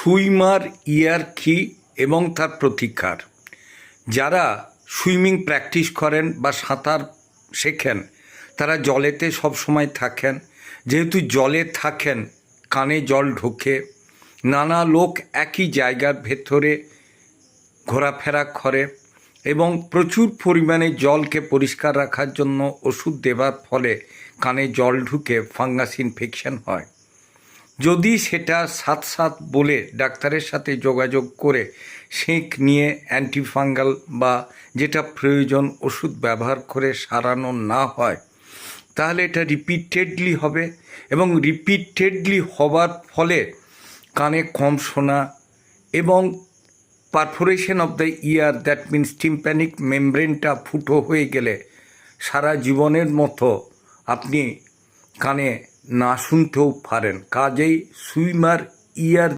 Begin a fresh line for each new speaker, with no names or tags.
Swimmer ইয়ার কি এবং তার প্রতিকার। যারা সুইমিং প্র্যাকটিস করেন বা সাঁতার শেখেন তারা জলেতে সব সময় থাকেন। যেহেতু জলে থাকেন কানে জল ঢোকে, নানা লোক একই জায়গার ভেতরে ঘোরাফেরা করে এবং প্রচুর পরিমাণে জলকে পরিষ্কার রাখার জন্য ওষুধ দেওয়ার ফলে কানে জল ঢুকে ফাঙ্গাস ইনফেকশন হয়। যদি সেটা সাথ বলে ডাক্তারের সাথে যোগাযোগ করে সেঁক নিয়ে অ্যান্টিফাঙ্গাল বা যেটা প্রয়োজন ওষুধ ব্যবহার করে সারানো না হয়, তাহলে এটা রিপিটেডলি হবে এবং রিপিটেডলি হওয়ার ফলে কানে কম শোনা এবং perforation of the ear, that means tympanic মেমব্রেনটা ফুটো হয়ে গেলে সারা জীবনের মতো আপনি কানে না শুনতেও পারেন। কাজেই সুইমার ইয়ার